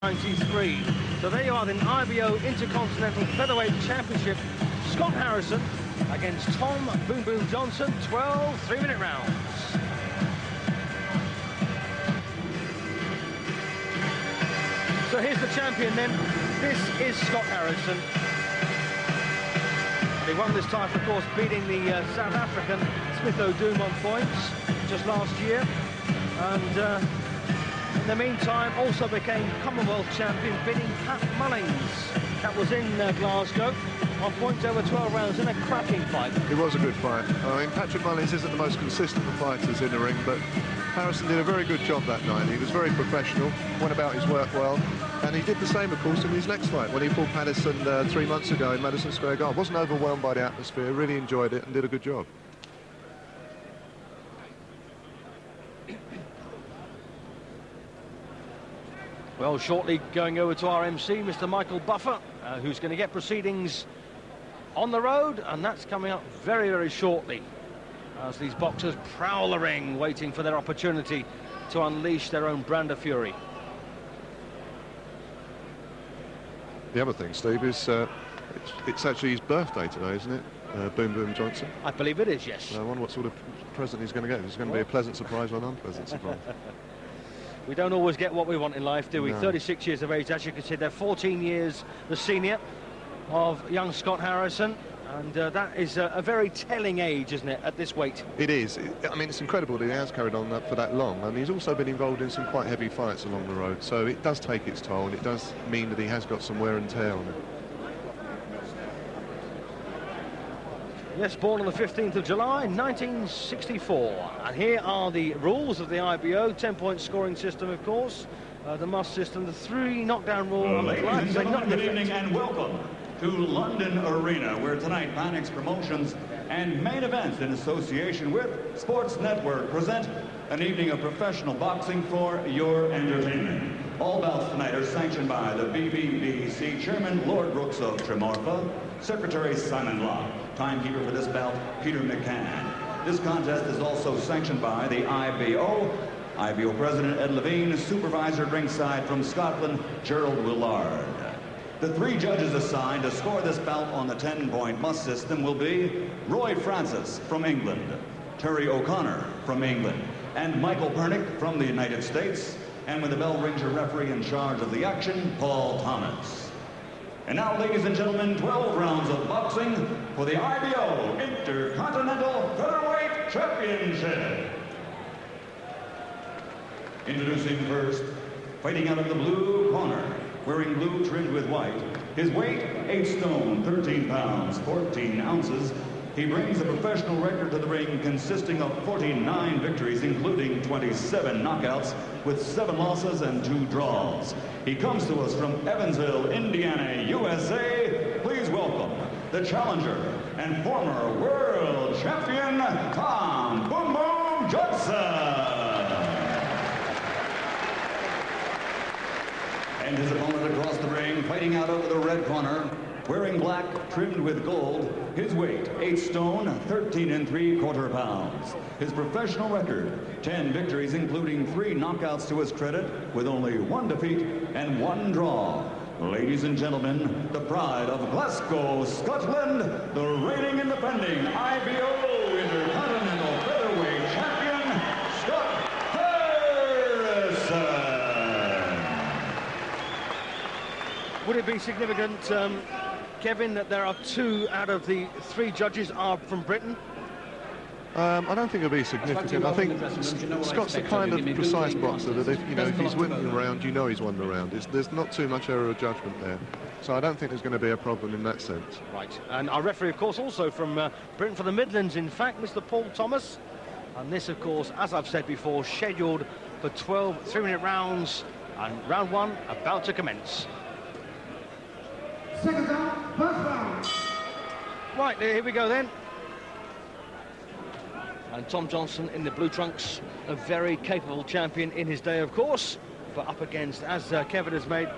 93. So there you are, the IBO Intercontinental Featherweight Championship. Scott Harrison against Tom Boom Boom Johnson, 12 3-minute rounds. So here's the champion then. This is Scott Harrison. He won this title, of course, beating the South African Smith O'Doom on points just last year. And in the meantime, also became Commonwealth champion, beating Pat Mullings. That was in Glasgow on points over 12 rounds in a cracking fight. It was a good fight. I mean, Patrick Mullings isn't the most consistent of fighters in the ring, but Harrison did a very good job that night. He was very professional, went about his work well, and he did the same, of course, in his next fight when he fought Patterson 3 months ago in Madison Square Garden. Wasn't overwhelmed by the atmosphere, really enjoyed it and did a good job. Well, shortly going over to our MC, Mr. Michael Buffer, who's going to get proceedings on the road, and that's coming up very, very shortly as these boxers prowl the ring, waiting for their opportunity to unleash their own brand of fury. The other thing, Steve, is it's actually his birthday today, isn't it? Boom Boom Johnson. I believe it is, yes. I wonder what sort of present he's going to get. It's going to be a pleasant surprise or an unpleasant surprise. We don't always get what we want in life, do we? No. 36 years of age, as you can see, they're 14 years the senior of young Scott Harrison, and that is a very telling age, isn't it, at this weight? It is. I mean, it's incredible that he has carried on that for that long, and he's also been involved in some quite heavy fights along the road, so it does take its toll, and it does mean that he has got some wear and tear on it. Yes, born on the 15th of July, 1964. And here are the rules of the IBO, 10-point scoring system, of course. The must system, the 3 knockdown rule. Ladies and gentlemen, good evening and welcome to London Arena, where tonight Panics Promotions and Main Events in association with Sports Network present an evening of professional boxing for your entertainment. All bouts tonight are sanctioned by the BBBC Chairman Lord Brooks of Tremorfa, Secretary Simon Locke, timekeeper for this bout Peter McCann. This contest is also sanctioned by the IBO President Ed Levine, supervisor at ringside from Scotland Gerald Willard. The 3 judges assigned to score this bout on the 10-point must system will be Roy Francis from England, Terry O'Connor from England, and Michael Pernick from the United States, and with the bell rings, your referee in charge of the action, Paul Thomas. And now, ladies and gentlemen, 12 rounds of boxing for the IBO Intercontinental Featherweight Championship. Introducing first, fighting out of the blue corner, wearing blue trimmed with white, his weight 8 stone, 13 pounds, 14 ounces. He brings a professional record to the ring consisting of 49 victories, including 27 knockouts, with 7 losses and 2 draws. He comes to us from Evansville, Indiana, USA. Please welcome the challenger and former world champion, Tom Boom Boom Johnson. And his opponent across the ring, fighting out over the red corner, wearing black, trimmed with gold, his weight 8 stone, 13 3/4 pounds. His professional record, 10 victories, including 3 knockouts to his credit, with only 1 defeat and 1 draw. Ladies and gentlemen, the pride of Glasgow, Scotland, the reigning and defending IBO Intercontinental Featherweight Champion, Scott Harrison. Would it be significant, Kevin, that there are 2 out of the 3 judges are from Britain? I don't think it'll be significant. I think Scott's the kind of precise boxer that if he's winning the round, you know he's won the round. There's not too much error of judgment there. So I don't think there's going to be a problem in that sense. Right. And our referee, of course, also from Britain for the Midlands, in fact, Mr. Paul Thomas. And this, of course, as I've said before, scheduled for 12 3-minute rounds. And round 1 about to commence. Second down, first round. Right, here we go then. And Tom Johnson in the blue trunks, a very capable champion in his day, of course, but up against, as Kevin has made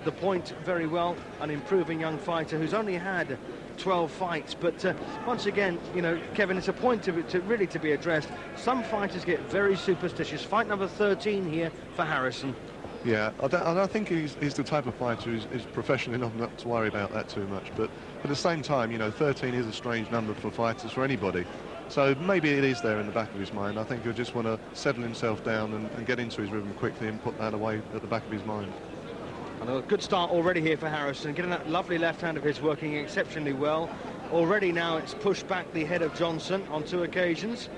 the point very well, an improving young fighter who's only had 12 fights. But once again, you know, Kevin, it's a point to really be addressed. Some fighters get very superstitious. Fight number 13 here for Harrison. Yeah, I don't think he's the type of fighter who's professional enough not to worry about that too much. But at the same time, you know, 13 is a strange number for fighters, for anybody. So maybe it is there in the back of his mind. I think he'll just want to settle himself down and get into his rhythm quickly and put that away at the back of his mind. And a good start already here for Harrison, getting that lovely left hand of his working exceptionally well. Already now it's pushed back the head of Johnson on 2 occasions.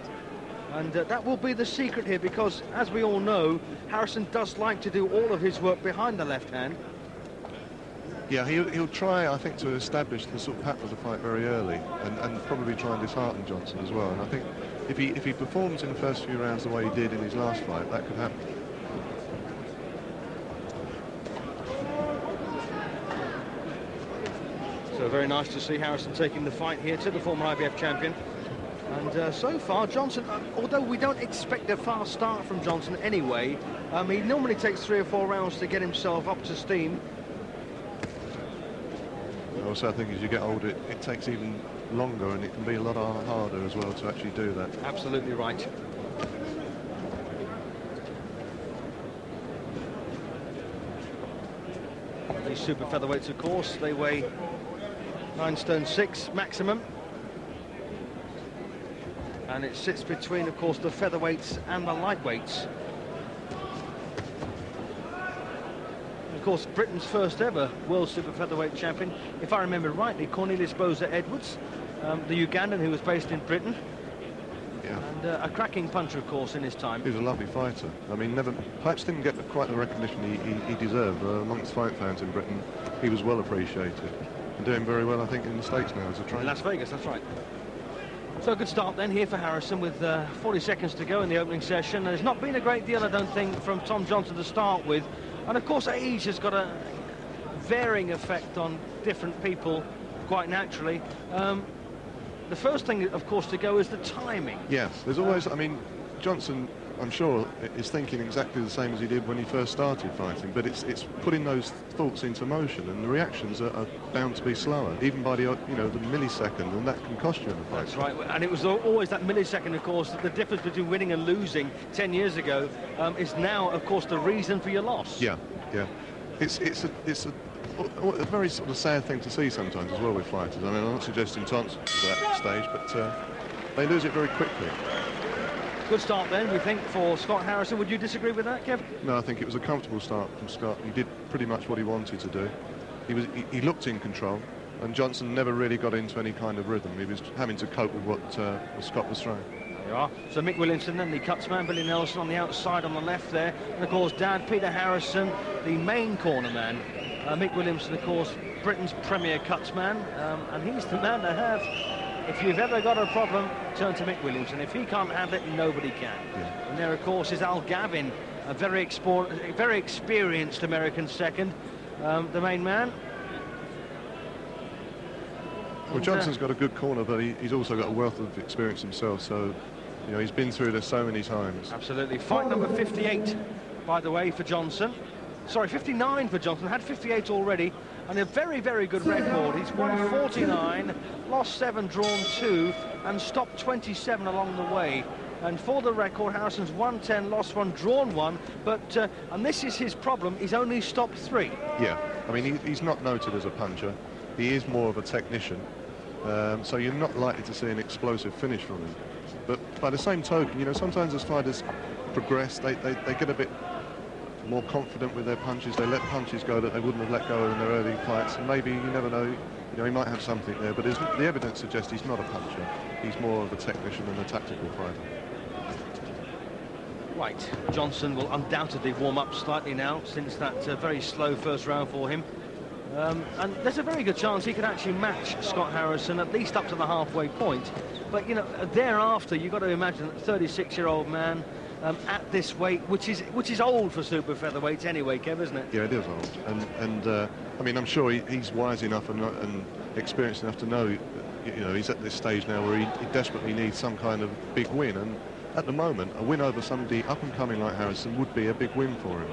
And that will be the secret here, because, as we all know, Harrison does like to do all of his work behind the left hand. Yeah, he'll try, I think, to establish the sort of pattern of the fight very early, and probably try and dishearten Johnson as well. And I think if he performs in the first few rounds the way he did in his last fight, that could happen. So very nice to see Harrison taking the fight here to the former IBF champion. And so far, Johnson, although we don't expect a fast start from Johnson anyway, he normally takes 3 or 4 rounds to get himself up to steam. Also, I think as you get older, it takes even longer, and it can be a lot harder as well to actually do that. Absolutely right. These super featherweights, of course, they weigh 9 stone 6 maximum. And it sits between, of course, the featherweights and the lightweights. Of course, Britain's first ever world super featherweight champion, if I remember rightly, Cornelius Boza Edwards, the Ugandan who was based in Britain. Yeah. And a cracking puncher, of course, in his time. He was a lovely fighter. I mean, perhaps didn't get quite the recognition he deserved. Amongst fight fans in Britain, he was well appreciated. And doing very well, I think, in the States now as a trainer. In Las Vegas, that's right. So a good start then here for Harrison with 40 seconds to go in the opening session. There's not been a great deal, I don't think, from Tom Johnson to start with. And of course age has got a varying effect on different people, quite naturally. The first thing, of course, to go is the timing. Yes, there's always, I mean, Johnson, I'm sure, is thinking exactly the same as he did when he first started fighting, but it's putting those thoughts into motion, and the reactions are bound to be slower, even by the millisecond, and that can cost you in a fight. That's right, and it was always that millisecond, of course. The difference between winning and losing 10 years ago is now, of course, the reason for your loss. Yeah, yeah. It's a very sort of sad thing to see sometimes as well with fighters. I mean, I'm not suggesting Thompson is at that stage, but they lose it very quickly. Good start then, we think, for Scott Harrison. Would you disagree with that, Kev? No, I think it was a comfortable start from Scott. He did pretty much what he wanted to do. He looked in control, and Johnson never really got into any kind of rhythm. He was having to cope with what Scott was throwing. There you are. So Mick Williamson, then the cutsman, Billy Nelson on the outside on the left there. And of course, Dad, Peter Harrison, the main corner man. Mick Williamson, of course, Britain's premier cutsman, and he's the man to have. If you've ever got a problem, turn to Mick Williamson. If he can't handle it, nobody can. Yeah. And there, of course, is Al Gavin, a very experienced American second, the main man. Well, Johnson's got a good corner, but he's also got a wealth of experience himself, so you know he's been through this so many times. Absolutely. Fight number 58, by the way, for Johnson. Sorry, 59 for Johnson. Had 58 already, and a very, very good record. He's won 49, lost 7, drawn 2, and stopped 27 along the way. And for the record, Harrison's won 10, lost 1, drawn 1. But and this is his problem. He's only stopped 3. Yeah, I mean he's not noted as a puncher. He is more of a technician. So you're not likely to see an explosive finish from him. But by the same token, you know, sometimes as fighters progress, they get a bit more confident with their punches. They let punches go that they wouldn't have let go in their early fights, and maybe, you never know, you know, he might have something there, but the evidence suggests he's not a puncher. He's more of a technician and a tactical fighter. Right, Johnson will undoubtedly warm up slightly now since that very slow first round for him. And there's a very good chance he could actually match Scott Harrison, at least up to the halfway point. But, you know, thereafter, you've got to imagine a 36-year-old man at this weight, which is old for super featherweights anyway, Kev, isn't it? Yeah, it is old. And I mean, I'm sure he's wise enough and experienced enough to know, you know, he's at this stage now where he desperately needs some kind of big win. And at the moment, a win over somebody up-and-coming like Harrison would be a big win for him.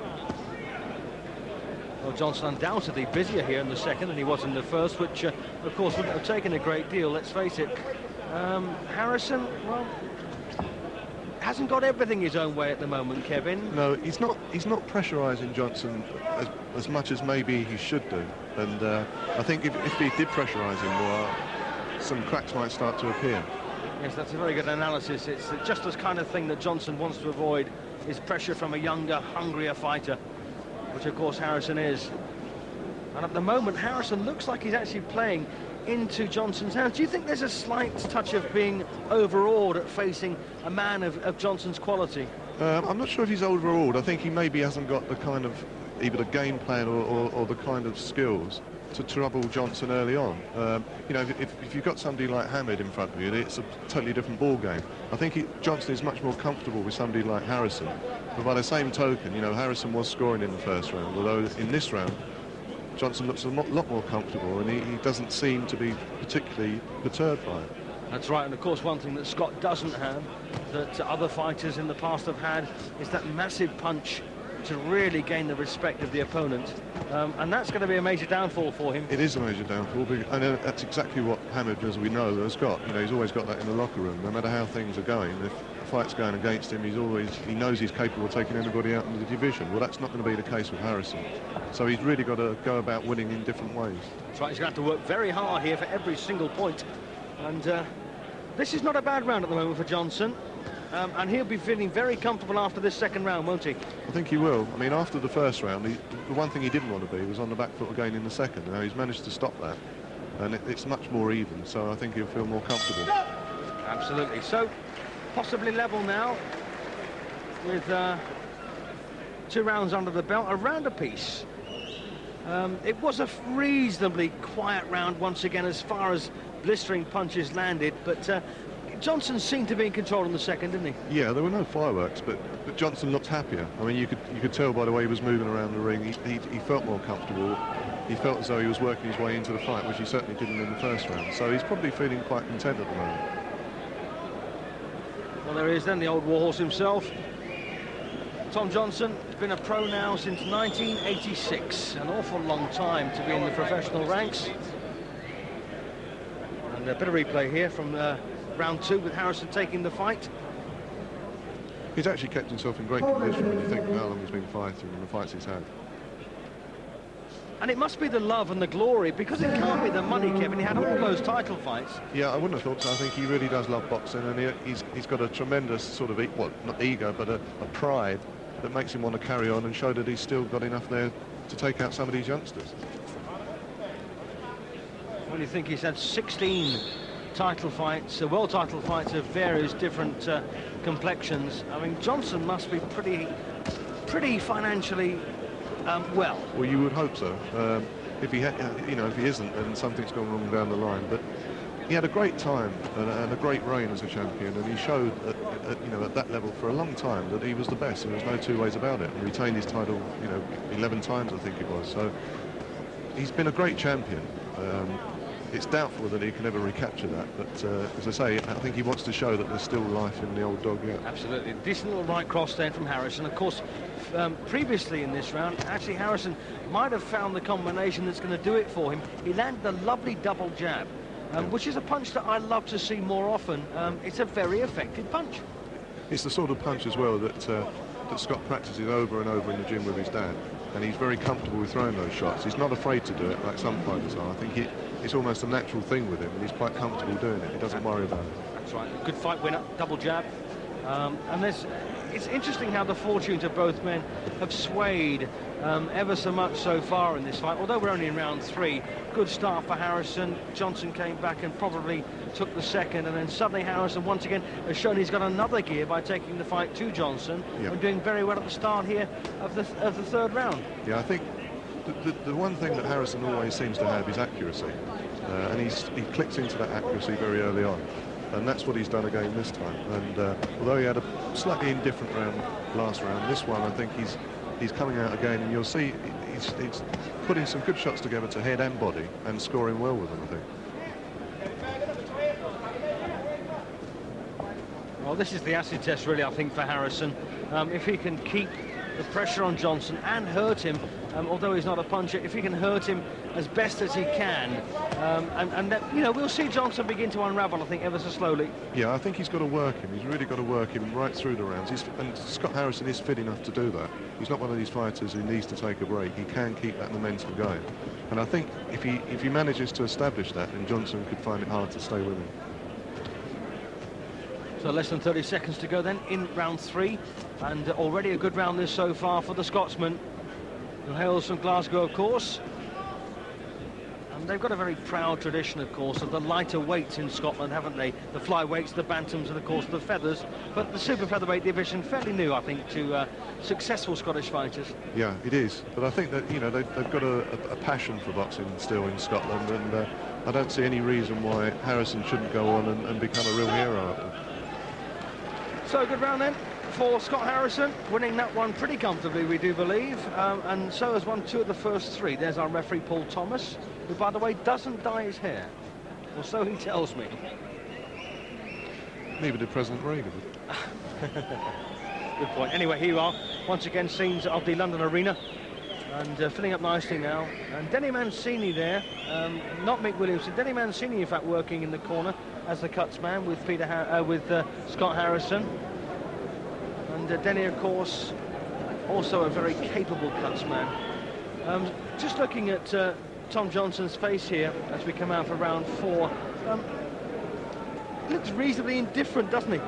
Well, Johnson undoubtedly busier here in the second than he was in the first, which, of course, wouldn't have taken a great deal, let's face it. Harrison, well, hasn't got everything his own way at the moment, Kevin. No, he's not pressurising Johnson as much as maybe he should do. And I think if he did pressurise him more, some cracks might start to appear. Yes, that's a very good analysis. It's just the kind of thing that Johnson wants to avoid, is pressure from a younger, hungrier fighter, which of course Harrison is. And at the moment, Harrison looks like he's actually playing into Johnson's hands. Do you think there's a slight touch of being overawed at facing a man of Johnson's quality? I'm not sure if he's overawed. I think he maybe hasn't got the kind of either the game plan or the kind of skills to trouble Johnson early on. You know, if you've got somebody like Hamid in front of you, it's a totally different ball game. I think Johnson is much more comfortable with somebody like Harrison. But by the same token, you know, Harrison was scoring in the first round, although in this round Johnson looks a lot more comfortable, and he doesn't seem to be particularly perturbed by it. That's right, and of course one thing that Scott doesn't have, that other fighters in the past have had, is that massive punch to really gain the respect of the opponent. And that's going to be a major downfall for him. It is a major downfall, and that's exactly what Hamid, as we know, has got. You know, he's always got that in the locker room, no matter how things are going. If the fight's going against him, he knows he's capable of taking anybody out in the division. Well, that's not going to be the case with Harrison. So he's really got to go about winning in different ways. That's right, he's going to have to work very hard here for every single point. And this is not a bad round at the moment for Johnson. And he'll be feeling very comfortable after this second round, won't he? I think he will. I mean, after the first round, the one thing he didn't want to be was on the back foot again in the second. Now he's managed to stop that, and it's much more even, so I think he'll feel more comfortable. Absolutely. So, possibly level now, with 2 rounds under the belt, a round apiece. It was a reasonably quiet round once again as far as blistering punches landed, but Johnson seemed to be in control in the second, didn't he? Yeah, there were no fireworks, but Johnson looked happier. I mean, you could tell by the way he was moving around the ring. He felt more comfortable. He felt as though he was working his way into the fight, which he certainly didn't in the first round. So he's probably feeling quite content at the moment. Well, there he is then, the old warhorse himself. Tom Johnson has been a pro now since 1986. An awful long time to be in the professional ranks. And a bit of replay here from round 2 with Harrison taking the fight. He's actually kept himself in great condition when you think of how long he's been fighting and the fights he's had. And it must be the love and the glory, because it can't be the money, Kevin. He had all those title fights. Yeah, I wouldn't have thought so. I think he really does love boxing, and he's got a tremendous sort of, well, not ego, but a pride that makes him want to carry on and show that he's still got enough there to take out some of these youngsters. When you think he's had 16 title fights, world title fights of various different complexions, I mean, Johnson must be pretty financially well. Well, you would hope so. If he isn't, then something's gone wrong down the line. But he had a great time and a great reign as a champion, and he showed at that level for a long time that he was the best. There was no two ways about it. And retained his title, 11 times, I think it was. So he's been a great champion. It's doubtful that he can ever recapture that, but as I say, I think he wants to show that there's still life in the old dog yet. Absolutely. Decent little right cross there from Harrison. Of course, previously in this round, actually Harrison might have found the combination that's going to do it for him. He landed a lovely double jab, which is a punch that I love to see more often. It's a very effective punch. It's the sort of punch as well that Scott practices over and over in the gym with his dad, and he's very comfortable with throwing those shots. He's not afraid to do it like some fighters are. I think it's almost a natural thing with him, and he's quite comfortable doing it. He doesn't worry about it. That's right. Good fight winner, double jab. And it's interesting how the fortunes of both men have swayed ever so much so far in this fight. Although we're only in round 3, good start for Harrison. Johnson came back and probably took the second, and then suddenly Harrison once again has shown he's got another gear by taking the fight to Johnson. Yep. And doing very well at the start here of the third round. Yeah, I think the one thing that Harrison always seems to have is accuracy, and he clicks into that accuracy very early on, and that's what he's done again this time. And although he had a slightly indifferent round last round, this one I think he's coming out again, and you'll see he's putting some good shots together to head and body and scoring well with them, I think. Well, this is the acid test really, I think, for Harrison. If he can keep the pressure on Johnson and hurt him, although he's not a puncher. If he can hurt him as best as he can, and that, you know, we'll see Johnson begin to unravel, I think, ever so slowly. Yeah, I think he's got to work him. He's really got to work him right through the rounds. And Scott Harrison is fit enough to do that. He's not one of these fighters who needs to take a break. He can keep that momentum going. And I think if he manages to establish that, then Johnson could find it hard to stay with him. So less than 30 seconds to go then in round 3, and already a good round this so far for the Scotsman, who hails from Glasgow, of course. And they've got a very proud tradition, of course, of the lighter weights in Scotland, haven't they? The flyweights, the bantams, and of course the feathers. But the super featherweight division, fairly new, I think, to successful Scottish fighters. Yeah, it is. But I think that, you know, they've got a passion for boxing still in Scotland, and I don't see any reason why Harrison shouldn't go on and become a real hero after. So good round then for Scott Harrison, winning that one pretty comfortably, we do believe, and so has won 2 of the first 3. There's our referee Paul Thomas, who, by the way, doesn't dye his hair, or so he tells me. Neither did President Reagan. Good point. Anyway, here you are, once again, scenes of the London Arena, and filling up nicely now. And Denny Mancini there, not Mick Williamson, Denny Mancini, in fact, working in the corner as the cuts man with Scott Harrison. And Denny, of course, also a very capable cuts man. Just looking at Tom Johnson's face here as we come out for round 4, he looks reasonably indifferent, doesn't he?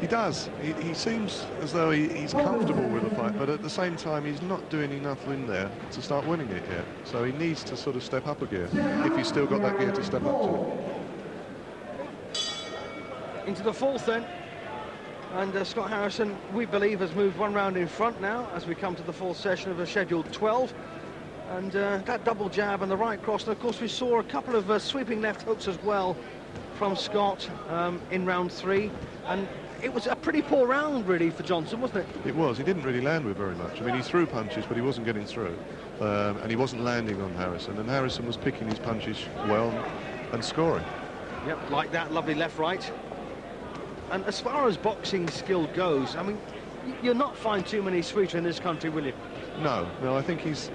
He does. He seems as though he's comfortable with the fight, but at the same time he's not doing enough in there to start winning it yet. So he needs to sort of step up a gear, if he's still got that gear to step up to. Into the 4th then, and Scott Harrison, we believe, has moved 1 round in front now as we come to the 4th session of a scheduled 12. And that double jab and the right cross, and of course we saw a couple of sweeping left hooks as well from Scott in round 3, and it was a pretty poor round really for Johnson, wasn't it? It was. He didn't really land with very much. I mean, he threw punches, but he wasn't getting through, and he wasn't landing on Harrison, and Harrison was picking his punches well and scoring. Yep, like that, lovely left-right. And as far as boxing skill goes, I mean, you'll not find too many sweeter in this country, will you? No, I think he's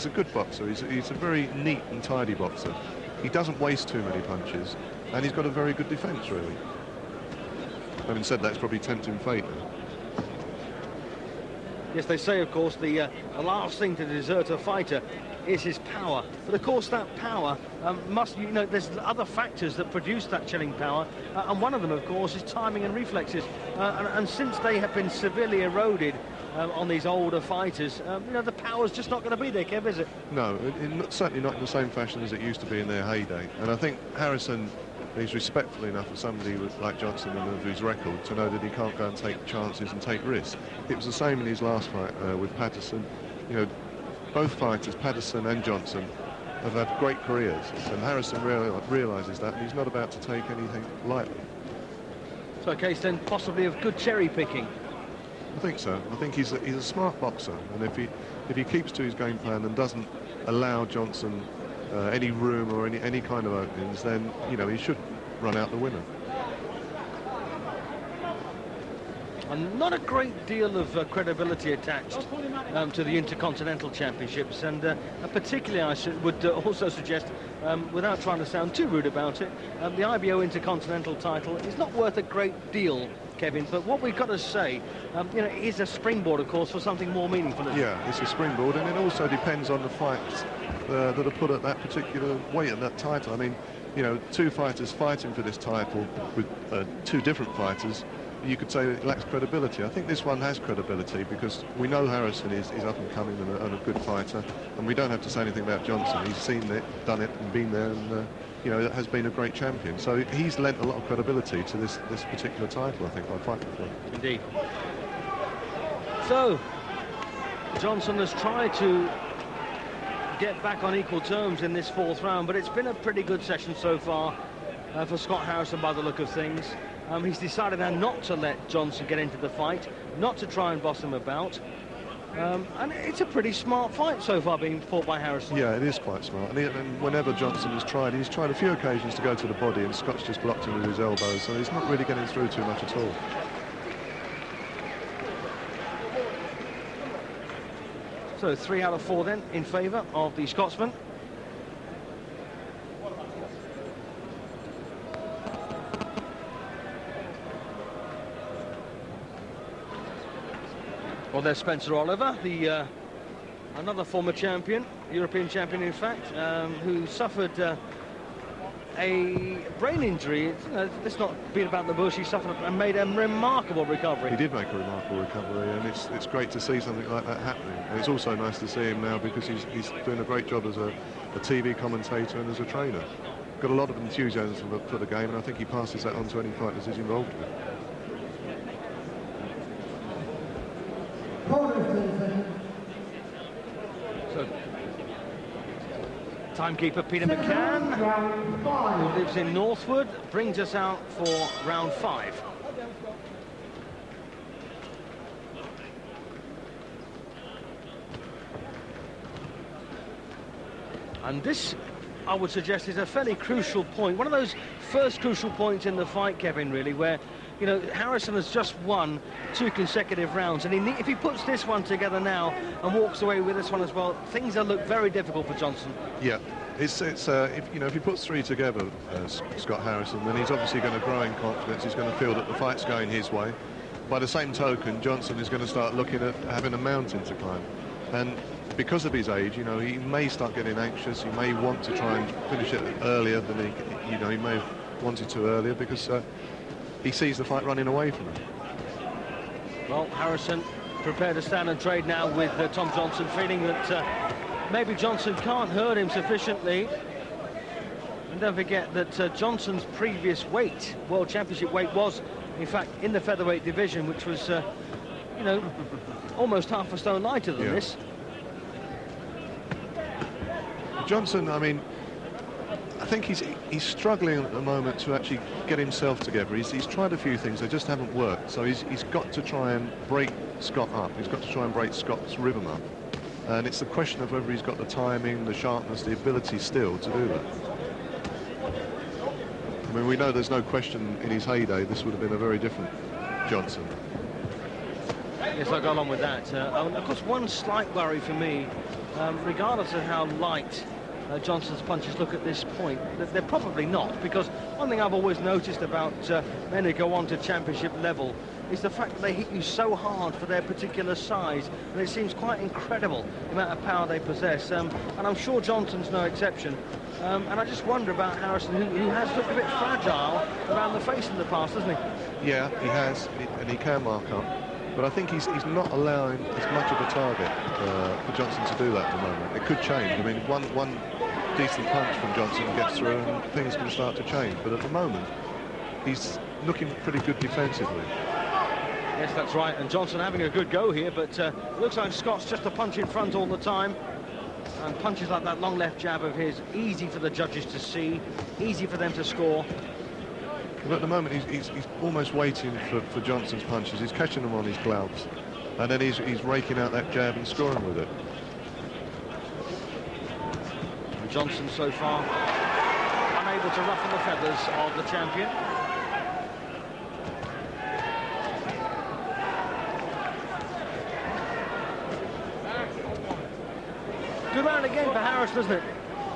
a good boxer. He's a very neat and tidy boxer. He doesn't waste too many punches, and he's got a very good defence, really. Having said that, it's probably tempting fate. Yes, they say, of course, the last thing to desert a fighter is his power. But, of course, that power must, you know, there's other factors that produce that chilling power, and one of them, of course, is timing and reflexes. And since they have been severely eroded on these older fighters, you know, the power's just not going to be there, Kev, is it? No, certainly not in the same fashion as it used to be in their heyday. And I think Harrison is respectful enough of somebody like Johnson and of his record to know that he can't go and take chances and take risks. It was the same in his last fight with Patterson. You know, both fighters, Patterson and Johnson, have had great careers, and Harrison realises that, and he's not about to take anything lightly. So a case then possibly of good cherry picking. I think so. I think he's a smart boxer, and if he keeps to his game plan and doesn't allow Johnson any room or any kind of openings, then, you know, he should run out the winner. And not a great deal of credibility attached to the Intercontinental Championships, and particularly I would also suggest, without trying to sound too rude about it, the IBO Intercontinental title is not worth a great deal, Kevin, but what we've got to say, you know, is a springboard, of course, for something more meaningful. Yeah, it's a springboard, and it also depends on the fights that are put at that particular weight and that title. I mean, you know, 2 fighters fighting for this title with 2 different fighters, you could say it lacks credibility. I think this one has credibility because we know Harrison is up and coming and a good fighter, and we don't have to say anything about Johnson. He's seen it, done it, and been there, and you know, has been a great champion. So he's lent a lot of credibility to this particular title, I think, by fighting for it. Indeed. So Johnson has tried to get back on equal terms in this 4th round, but it's been a pretty good session so far for Scott Harrison by the look of things. He's decided now not to let Johnson get into the fight, not to try and boss him about. And it's a pretty smart fight so far being fought by Harrison. Yeah, it is quite smart. And whenever Johnson has tried, he's tried a few occasions to go to the body, and Scott's just blocked him with his elbows, so he's not really getting through too much at all. So 3 out of 4 then in favour of the Scotsman. Well, there's Spencer Oliver, the another former champion, European champion in fact, who suffered a brain injury. Let's not beat about the bush. He suffered and made a remarkable recovery. He did make a remarkable recovery, and it's great to see something like that happening. And it's also nice to see him now because he's doing a great job as a TV commentator and as a trainer. Got a lot of enthusiasm for the game, and I think he passes that on to any fighters he's involved with. So, timekeeper Peter McCann, who lives in Northwood, brings us out for round 5. And this, I would suggest, is a fairly crucial point. One of those first crucial points in the fight, Kevin, really, where, you know, Harrison has just won 2 consecutive rounds, and if he puts this one together now and walks away with this one as well, things will look very difficult for Johnson. Yeah, if he puts 3 together, Scott Harrison, then he's obviously going to grow in confidence. He's going to feel that the fight's going his way. By the same token, Johnson is going to start looking at having a mountain to climb, and because of his age, you know, he may start getting anxious. He may want to try and finish it earlier than he may have wanted to earlier because he sees the fight running away from him. Well, Harrison prepared to stand and trade now with Tom Johnson, feeling that maybe Johnson can't hurt him sufficiently. And don't forget that Johnson's previous weight, World Championship weight, was in fact in the featherweight division, which was, you know, almost half a stone lighter than this. Johnson, I mean, I think he's struggling at the moment to actually get himself together. He's tried a few things, they just haven't worked. So he's got to try and break Scott up. He's got to try and break Scott's rhythm up. And it's the question of whether he's got the timing, the sharpness, the ability still to do that. I mean, we know there's no question in his heyday this would have been a very different Johnson. Yes, I'll go along with that. And of course, one slight worry for me, regardless of how light Johnson's punches look at this point, they're probably not, because one thing I've always noticed about men who go on to championship level is the fact that they hit you so hard for their particular size, and it seems quite incredible the amount of power they possess, and I'm sure Johnson's no exception. And I just wonder about Harrison, who has looked a bit fragile around the face in the past, hasn't he? Yeah, he has, and he can mark up. But I think he's not allowing as much of a target for Johnson to do that at the moment. It could change. I mean, one decent punch from Johnson gets through and things can start to change. But at the moment, he's looking pretty good defensively. Yes, that's right. And Johnson having a good go here, but it looks like Scott's just a punch in front all the time. And punches like that long left jab of his, easy for the judges to see, easy for them to score. But at the moment, he's almost waiting for Johnson's punches. He's catching them on his gloves, and then he's raking out that jab and scoring with it. And Johnson so far unable to ruffle the feathers of the champion. Good round again for Harris, doesn't it?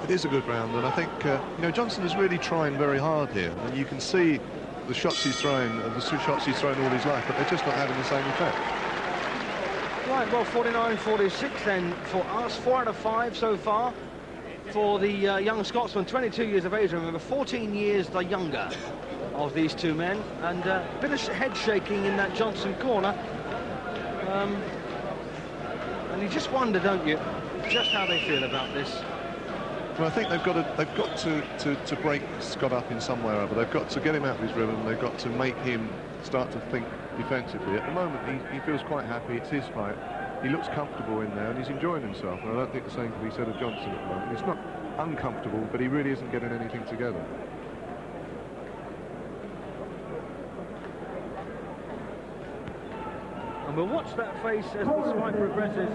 It is a good round, and I think you know, Johnson is really trying very hard here, and you can see the shots he's throwing, the shots he's thrown all his life, but they're just not having the same effect. Right, well, 49-46 then for us, 4 out of 5 so far for the young Scotsman, 22 years of age, remember, 14 years the younger of these two men, and a bit of head shaking in that Johnson corner, and you just wonder, don't you, just how they feel about this. Well, I think they've got to break Scott up in some way or other. They've got to get him out of his rhythm. They've got to make him start to think defensively. At the moment, he feels quite happy. It's his fight. He looks comfortable in there, and he's enjoying himself. And I don't think the same can be said of Johnson at the moment. He's not uncomfortable, but he really isn't getting anything together. And we'll watch that face as the fight progresses.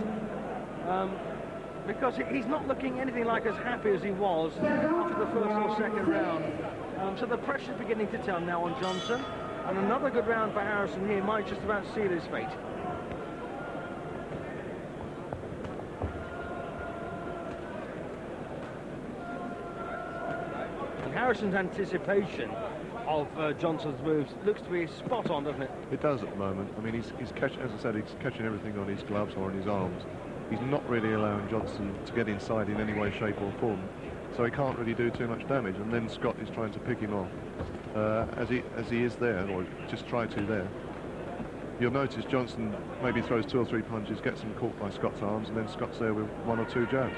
Because he's not looking anything like as happy as he was after the first or second round. So the pressure's beginning to tell now on Johnson. And another good round for Harrison here might just about seal his fate. Harrison's anticipation of Johnson's moves looks to be spot on, doesn't it? It does at the moment. I mean, he's catching, as I said, he's catching everything on his gloves or on his arms. He's not really allowing Johnson to get inside in any way, shape or form, so he can't really do too much damage. And then Scott is trying to pick him off as he is there, or just try to there. You'll notice Johnson maybe throws 2 or 3 punches, gets him caught by Scott's arms, and then Scott's there with 1 or 2 jabs.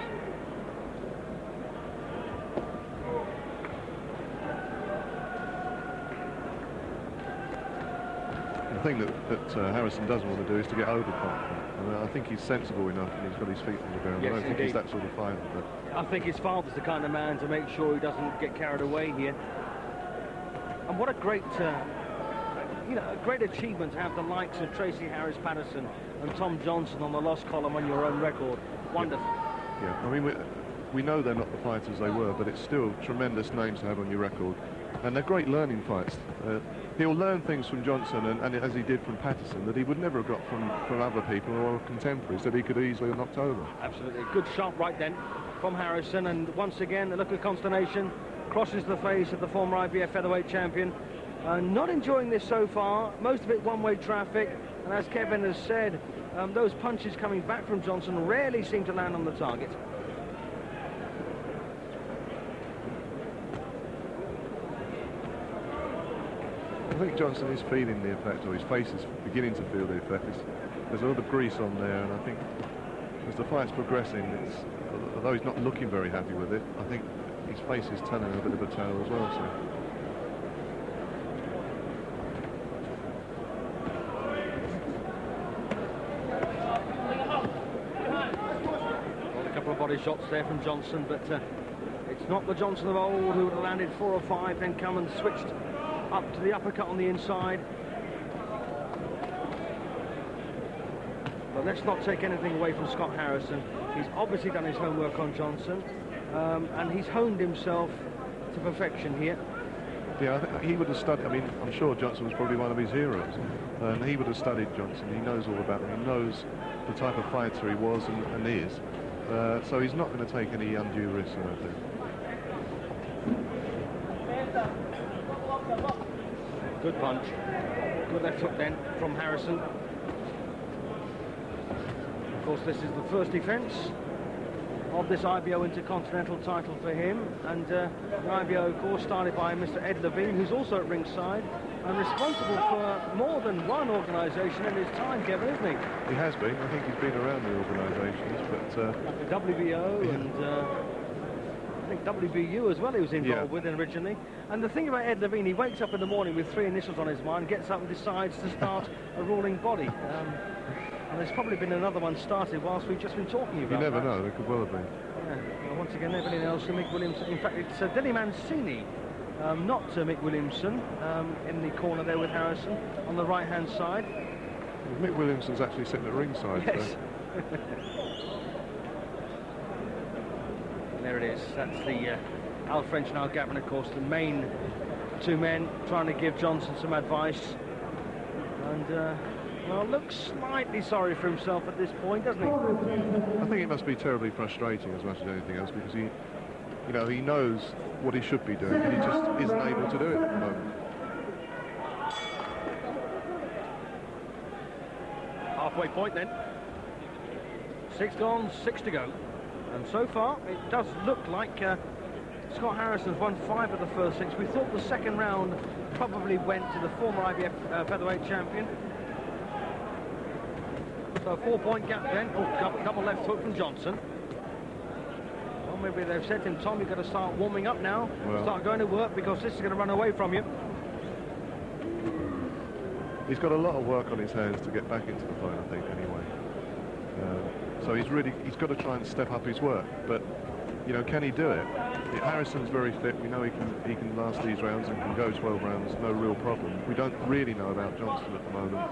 The thing that Harrison doesn't want to do is to get overconfident. And I think he's sensible enough and he's got his feet on the ground. Yes, I don't think he's that sort of fighter. But I think his father's the kind of man to make sure he doesn't get carried away here. And what a great, you know, a great achievement to have the likes of Tracy Harris Patterson and Tom Johnson on the loss column on your own record. Wonderful. Yeah, I mean, we know they're not the fighters they were, but it's still tremendous names to have on your record. And they're great learning fights. He'll learn things from Johnson, and as he did from Patterson, that he would never have got from other people or contemporaries that he could easily have knocked over. Absolutely. Good shot right then from Harrison, and once again, a look of consternation crosses the face of the former IBF featherweight champion. Not enjoying this so far, most of it one-way traffic, and as Kevin has said, those punches coming back from Johnson rarely seem to land on the target. I think Johnson is feeling the effect, or his face is beginning to feel the effect. There's a lot of grease on there, and I think as the fight's progressing, although he's not looking very happy with it, I think his face is telling a bit of a tale as well. So. Well, a couple of body shots there from Johnson, but it's not the Johnson of old who would have landed 4 or 5, then come and switched up to the uppercut on the inside. But let's not take anything away from Scott Harrison. He's obviously done his homework on Johnson, and he's honed himself to perfection here. Yeah, I think he would have studied. I mean, I'm sure Johnson was probably one of his heroes, and he would have studied Johnson. He knows all about him. He knows the type of fighter he was and is. So he's not going to take any undue risks, I don't think. Good punch. Good left hook then from Harrison. Of course, this is the first defence of this IBO Intercontinental title for him. And the IBO, of course, started by Mr. Ed Levine, who's also at ringside and responsible for more than one organisation in his time, Kevin, isn't he? He has been. I think he's been around the organisations, but... like the WBO and... I think WBU as well he was involved with originally. And the thing about Ed Levine, he wakes up in the morning with 3 initials on his mind, gets up and decides to start a ruling body. And there's probably been another one started whilst we've just been talking about You never that. know, there could well have been. Yeah. Well, once again, Evelyn Nelson, Mick Williamson. In fact, it's Denny Mancini, not Mick Williamson, in the corner there with Harrison on the right-hand side. Mick Williamson's actually sitting at ringside. Yes. So. There it is. That's the Al French and Al Gavin, of course, the main 2 men trying to give Johnson some advice. And, well, looks slightly sorry for himself at this point, doesn't he? I think it must be terribly frustrating as much as anything else, because he knows what he should be doing, and he just isn't able to do it at the moment. Halfway point then. 6 gone, 6 to go. And so far, it does look like Scott Harrison's won 5 of the first 6. We thought the second round probably went to the former IBF featherweight champion. So a 4-point gap then. Oh, double left hook from Johnson. Well, maybe they've said to him, Tom, you've got to start warming up now. Well, start going to work, because this is going to run away from you. He's got a lot of work on his hands to get back into the fight, I think, anyway. So he's got to try and step up his work, but can he do it? Harrison's very fit. We know he can last these rounds and can go 12 rounds, no real problem. We don't really know about Johnson at the moment,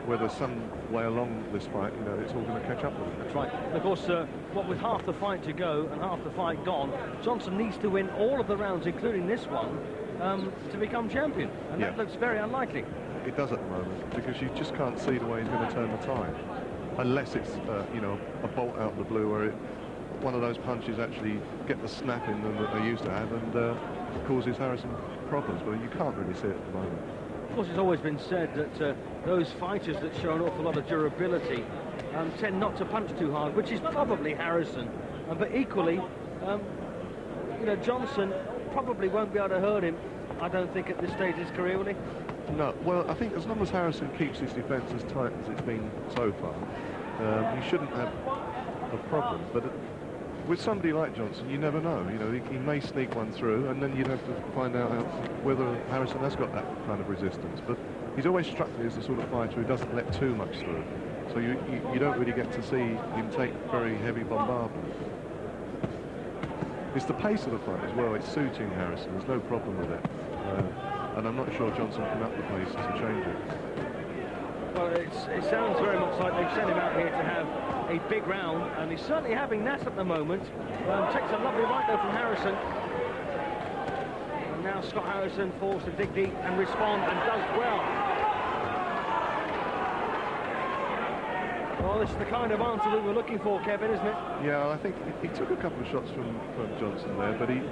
whether some way along this fight, it's all going to catch up with him. That's right. And of course, what with half the fight to go and half the fight gone, Johnson needs to win all of the rounds, including this one, to become champion, and that looks very unlikely. It does at the moment, because you just can't see the way he's going to turn the tide. Unless it's, a bolt out of the blue where one of those punches actually get the snap in them that they used to have, and causes Harrison problems. But you can't really see it at the moment. Of course, it's always been said that those fighters that show an awful lot of durability tend not to punch too hard, which is probably Harrison. But equally, you know, Johnson probably won't be able to hurt him, I don't think, at this stage of his career, will he? No, well, I think as long as Harrison keeps his defence as tight as it's been so far, he shouldn't have a problem. But with somebody like Johnson, you never know. You know, he may sneak one through, and then you'd have to find out whether Harrison has got that kind of resistance. But he's always struck me as the sort of fighter who doesn't let too much through. So you don't really get to see him take very heavy bombardment. It's the pace of the fight as well. It's suiting Harrison. There's no problem with it. And I'm not sure Johnson can up the pace to change it. Well, it sounds very much like they've sent him out here to have a big round, and he's certainly having that at the moment. Takes a lovely right though from Harrison. And now Scott Harrison forced to dig deep and respond, and does well. Well, this is the kind of answer we were looking for, Kevin, isn't it? Yeah, I think he took a couple of shots from Johnson there, but he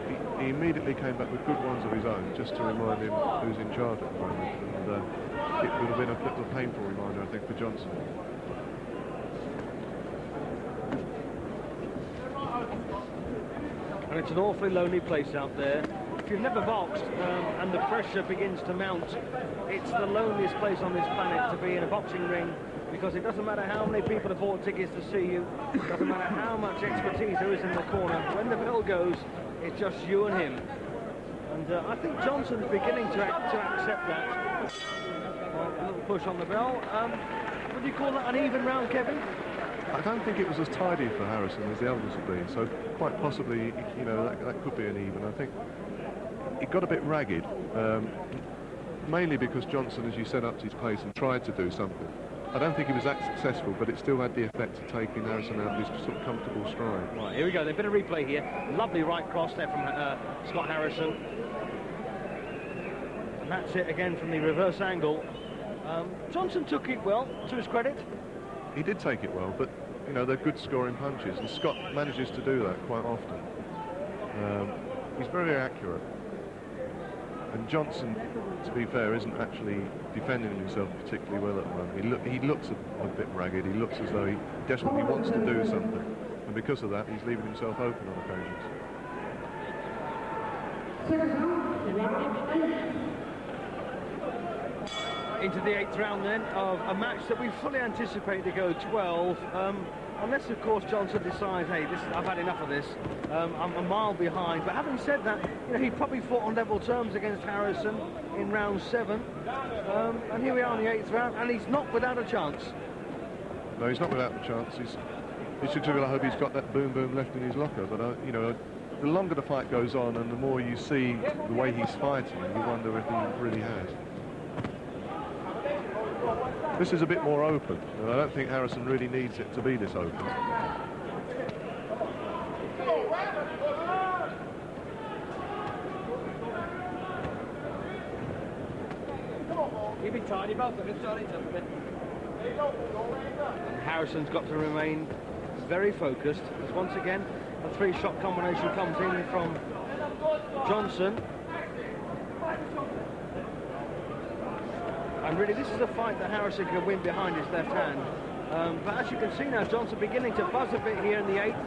immediately came back with good ones of his own, just to remind him who's in charge at the moment. And it would have been a bit of a painful reminder, I think, for Johnson. And it's an awfully lonely place out there. If you've never boxed and the pressure begins to mount, it's the loneliest place on this planet to be in a boxing ring, because it doesn't matter how many people have bought tickets to see you, it doesn't matter how much expertise there is in the corner. When the bell goes, it's just you and him. And I think Johnson's beginning to accept that. A little push on the bell. Would you call that an even round, Kevin? I don't think it was as tidy for Harrison as the others have been, so quite possibly, you know, that could be an even. I think it got a bit ragged, mainly because Johnson, as you said, upped his pace and tried to do something. I don't think he was that successful, but it still had the effect of taking Harrison out of his sort of comfortable stride. Right, here we go. They've been a replay here. Lovely right cross there from Scott Harrison. And that's it again from the reverse angle. Johnson took it well, to his credit. He did take it well, but, you know, they're good scoring punches, and Scott manages to do that quite often. He's very accurate. And Johnson, to be fair, isn't actually defending himself particularly well at the moment. He looks a bit ragged. He looks as though he desperately wants to do something. And because of that, he's leaving himself open on occasions. Into the 8th round then of a match that we fully anticipate to go 12. Unless, of course, Johnson decides, hey, I've had enough of this. I'm a mile behind. But having said that, you know, he probably fought on level terms against Harrison in round 7. And here we are in the 8th round, and he's not without a chance. No, he's not without a chance. I hope he's got that boom left in his locker. But, you know, the longer the fight goes on and the more you see the way he's fighting, you wonder if he really has. This is a bit more open, and I don't think Harrison really needs it to be this open. And Harrison's got to remain very focused, as once again a 3-shot combination comes in from Johnson. And really, this is a fight that Harrison can win behind his left hand. But as you can see now, Johnson beginning to buzz a bit here in the 8th.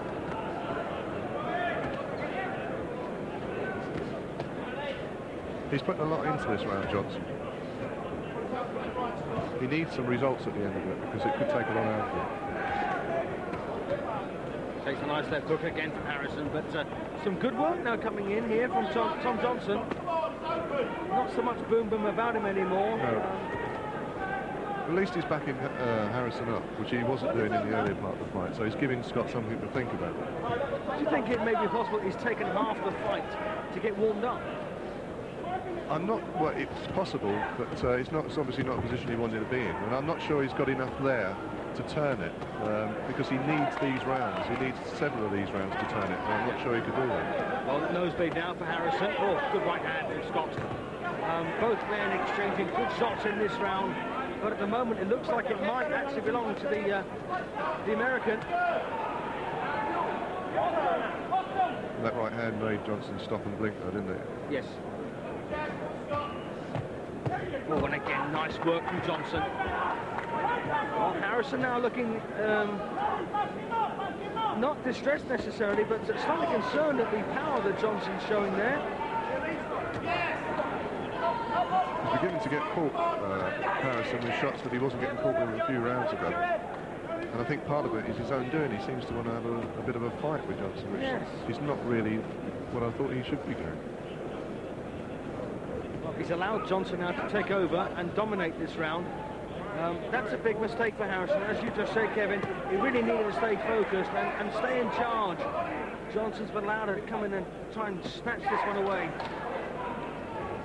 He's putting a lot into this round, Johnson. He needs some results at the end of it, because it could take a lot out of it. Takes a nice left hook again from Harrison, but some good work now coming in here from Tom Johnson. Not so much boom about him anymore. No. At least he's backing Harrison up, which he wasn't doing in the earlier part of the fight, so he's giving Scott something to think about. Do you think it may be possible he's taken half the fight to get warmed up? Well, it's possible, but it's obviously not a position he wanted to be in, and I'm not sure he's got enough there to turn it, because he needs these rounds. He needs several of these rounds to turn it, and I'm not sure he could do that. Well, nosebleed now for Harrison. Oh, good right hand from Scott. Both men exchanging good shots in this round, but at the moment it looks like it might actually belong to the American. And that right hand made Johnson stop and blink, though, didn't it? Yes. Oh, and again, nice work from Johnson. Well, Harrison now looking not distressed necessarily, but slightly concerned at the power that Johnson's showing there. He's beginning to get caught, Harrison, with shots that he wasn't getting caught with a few rounds ago. And I think part of it is his own doing. He seems to want to have a bit of a fight with Johnson, which is not really what I thought he should be doing. Well, he's allowed Johnson now to take over and dominate this round. That's a big mistake for Harrison. As you just said, Kevin, he really needed to stay focused and stay in charge. Johnson's been allowed to come in and try and snatch this one away.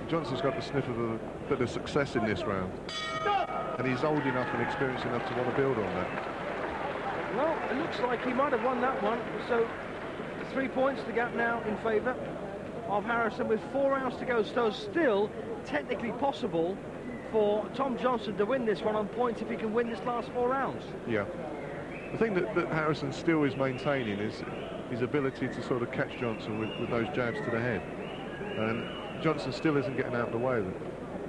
Johnson's got the sniff of a bit of success in this round. And he's old enough and experienced enough to want to build on that. Well, it looks like he might have won that one. So 3 points, the gap now in favour of Harrison with 4 rounds to go. So still technically possible for Tom Johnson to win this one on points if he can win this last 4 rounds. Yeah. The thing that Harrison still is maintaining is his ability to sort of catch Johnson with those jabs to the head. And Johnson still isn't getting out of the way of it.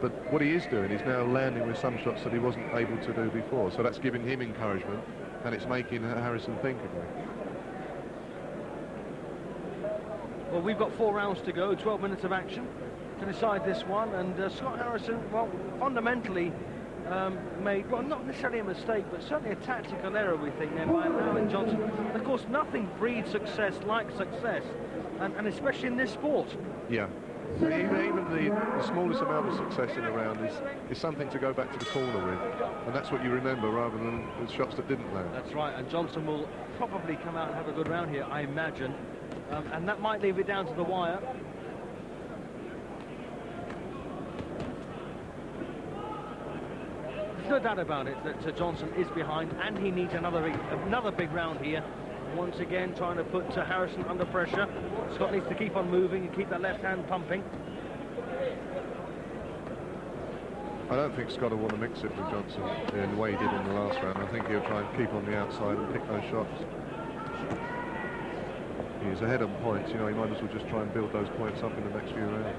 But what he is doing is now landing with some shots that he wasn't able to do before. So that's giving him encouragement, and it's making Harrison think again. Well, we've got 4 rounds to go, 12 minutes of action to decide this one, and Scott Harrison, well, fundamentally made, well, not necessarily a mistake, but certainly a tactical error, we think, there by allowing Johnson. Of course, nothing breeds success like success, and especially in this sport. Yeah. Even the smallest amount of success in a round is something to go back to the corner with, and that's what you remember rather than the shots that didn't land. That's right, and Johnson will probably come out and have a good round here, I imagine, and that might leave it down to the wire. There's no doubt about it that Johnson is behind, and he needs another big round here. Once again, trying to put Harrison under pressure. Scott needs to keep on moving and keep that left hand pumping. I don't think Scott will want to mix it with Johnson in the way he did in the last round. I think he'll try and keep on the outside and pick those shots. He's ahead on points, you know, he might as well just try and build those points up in the next few rounds.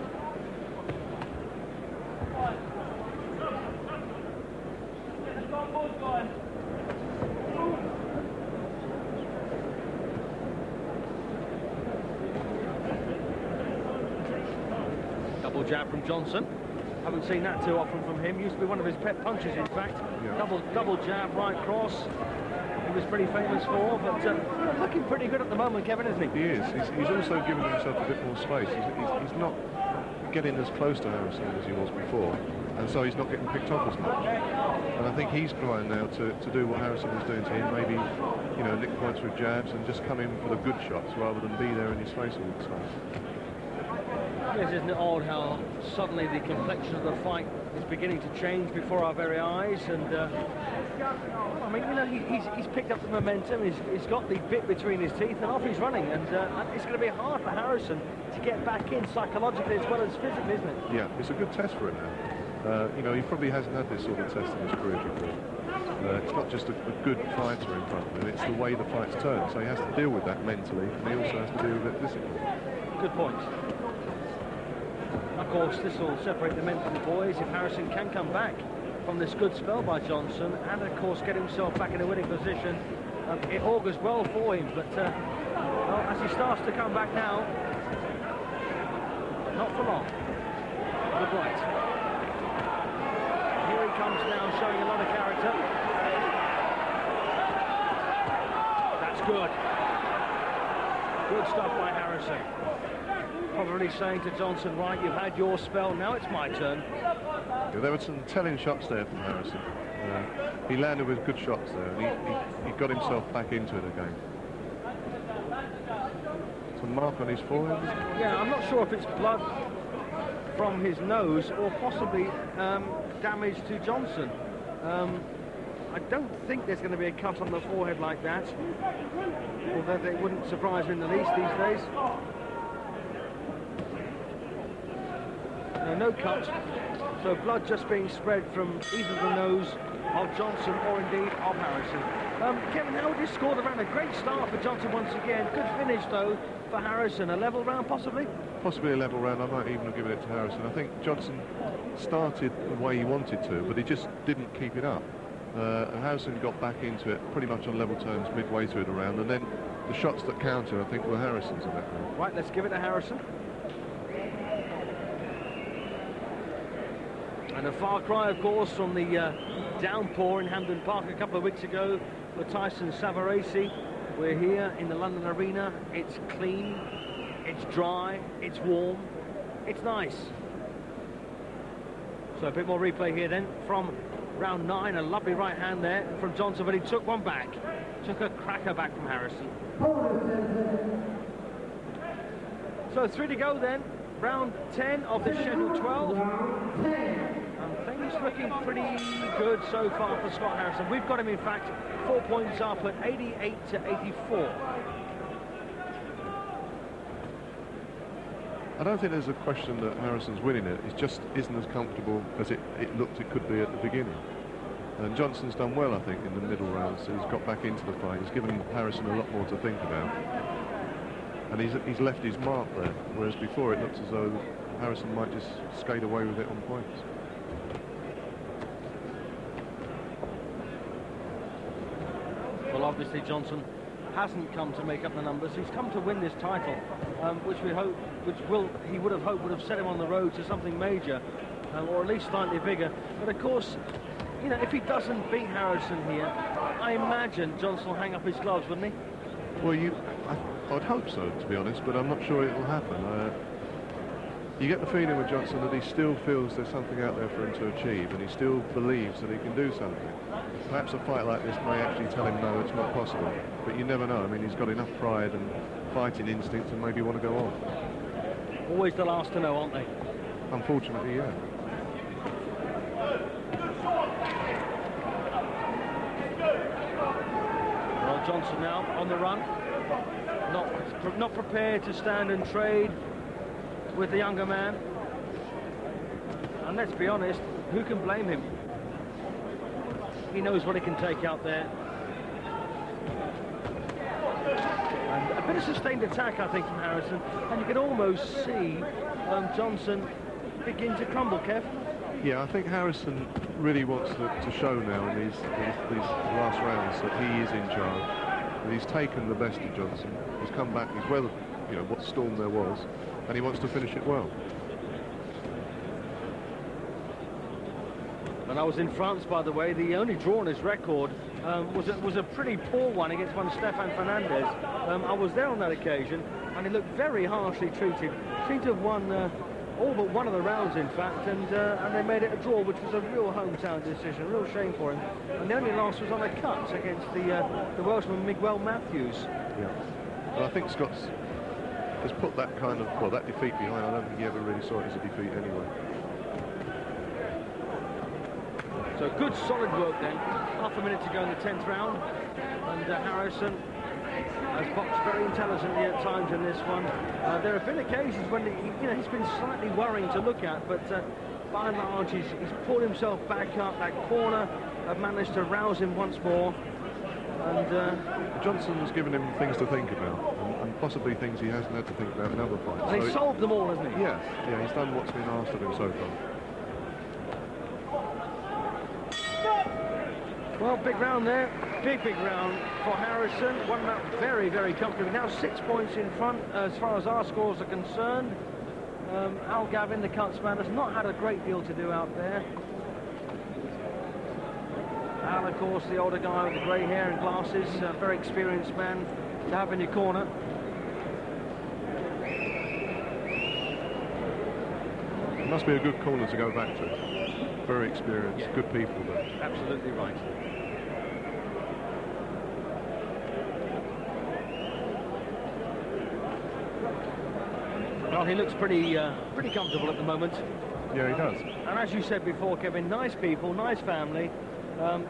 Double jab from Johnson. Haven't seen that too often from him. Used to be one of his pet punches, in fact. Yeah. Double jab, right cross. He was pretty famous for, but looking pretty good at the moment, Kevin, isn't he? He is. He's also given himself a bit more space. He's not getting as close to Harrison as he was before, and so he's not getting picked off as much. And I think he's trying now to do what Harrison was doing to him, maybe, you know, nick points with jabs and just come in for the good shots rather than be there in his face all the time. Yes, isn't it odd how suddenly the complexion of the fight is beginning to change before our very eyes? And I mean, you know, he's picked up the momentum. He's got the bit between his teeth, and off he's running. And it's going to be hard for Harrison to get back in psychologically as well as physically, isn't it? Yeah, it's a good test for him now. You know, he probably hasn't had this sort of test in his career before. It's not just a good fighter in front of him; it's the way the fight's turned. So he has to deal with that mentally, and he also has to deal with it physically. Good point. Of course, this will separate the men from the boys if Harrison can come back from this good spell by Johnson and, of course, get himself back in a winning position. It augurs well for him, but well, as he starts to come back now, not for long. Good right. Here he comes now, showing a lot of character. That's good. Good stuff by Harrison. Probably saying to Johnson, right, you've had your spell, now it's my turn. Yeah, there were some telling shots there from Harrison. He landed with good shots there, and he got himself back into it again. Some mark on his forehead. Yeah, I'm not sure if it's blood from his nose or possibly damage to Johnson. I don't think there's going to be a cut on the forehead like that, although it wouldn't surprise me in the least these days. No cut, so blood just being spread from either the nose of Johnson or indeed of Harrison. Kevin, how would you score the round? A great start for Johnson once again. Good finish, though, for Harrison. A level round, possibly? Possibly a level round. I might even have given it to Harrison. I think Johnson started the way he wanted to, but he just didn't keep it up. And Harrison got back into it pretty much on level terms midway through the round, and then the shots that counted, I think, were Harrison's in that round. Right, let's give it to Harrison. And a far cry, of course, from the downpour in Hampden Park a couple of weeks ago for Tyson Savarese. We're here in the London Arena. It's clean, it's dry, it's warm, it's nice. So a bit more replay here then from round 9. A lovely right hand there from Johnson, but he took one back. Took a cracker back from Harrison. So 3 to go then. Round 10 of the schedule 12. And things looking pretty good so far for Scott Harrison. We've got him, in fact, 4 points up at 88 to 84. I don't think there's a question that Harrison's winning it. It just isn't as comfortable as it looked it could be at the beginning. And Johnson's done well, I think, in the middle rounds. So he's got back into the fight. He's given Harrison a lot more to think about. And he's left his mark there, whereas before it looked as though Harrison might just skate away with it on points. Well, obviously Johnson hasn't come to make up the numbers. He's come to win this title, which he would have hoped would have set him on the road to something major, or at least slightly bigger. But of course, you know, if he doesn't beat Harrison here, I imagine Johnson will hang up his gloves, wouldn't he? Well, I'd hope so, to be honest, but I'm not sure it will happen. You get the feeling with Johnson that he still feels there's something out there for him to achieve, and he still believes that he can do something. Perhaps a fight like this may actually tell him, no, it's not possible. But you never know. I mean, he's got enough pride and fighting instinct to maybe want to go on. Always the last to know, aren't they? Unfortunately, yeah. Well, Johnson now on the run. Not prepared to stand and trade with the younger man. And let's be honest, who can blame him? He knows what he can take out there. And a bit of sustained attack, I think, from Harrison. And you can almost see Johnson begin to crumble, Kev. Yeah, I think Harrison really wants to show now in these last rounds that he is in charge. That he's taken the best of Johnson. He's come back, he's weathered, you know, what storm there was, and he wants to finish it well. And I was in France, by the way. The only draw on his record was a pretty poor one against one Stefan Fernandez. I was there on that occasion, and he looked very harshly treated. Seemed to have won all but one of the rounds, in fact, and they made it a draw, which was a real hometown decision, a real shame for him. And the only loss was on a cut against the Welshman Miguel Matthews. Yeah. Well, I think Scott's has put that kind of, well, that defeat behind. I don't think he ever really saw it as a defeat anyway. So good solid work then. Half a minute to go in the 10th round, and Harrison has boxed very intelligently at times in this one. There have been occasions when he's been slightly worrying to look at, but by and large he's pulled himself back up. That corner have managed to rouse him once more, and Johnson's given him things to think about, and possibly things he hasn't had to think about in other fights. And he's solved them all, hasn't he? Yeah, he's done what's been asked of him so far. Well, big round there. Big round for Harrison. Won that very, very comfortably. Now 6 points in front as far as our scores are concerned. Al Gavin, the Cutsman, has not had a great deal to do out there. Al, of course, the older guy with the grey hair and glasses, a very experienced man to have in your corner. It must be a good corner to go back to. Very experienced, yeah. Good people there. Absolutely right. Well, he looks pretty comfortable at the moment. Yeah, he does. And as you said before, Kevin, nice people, nice family,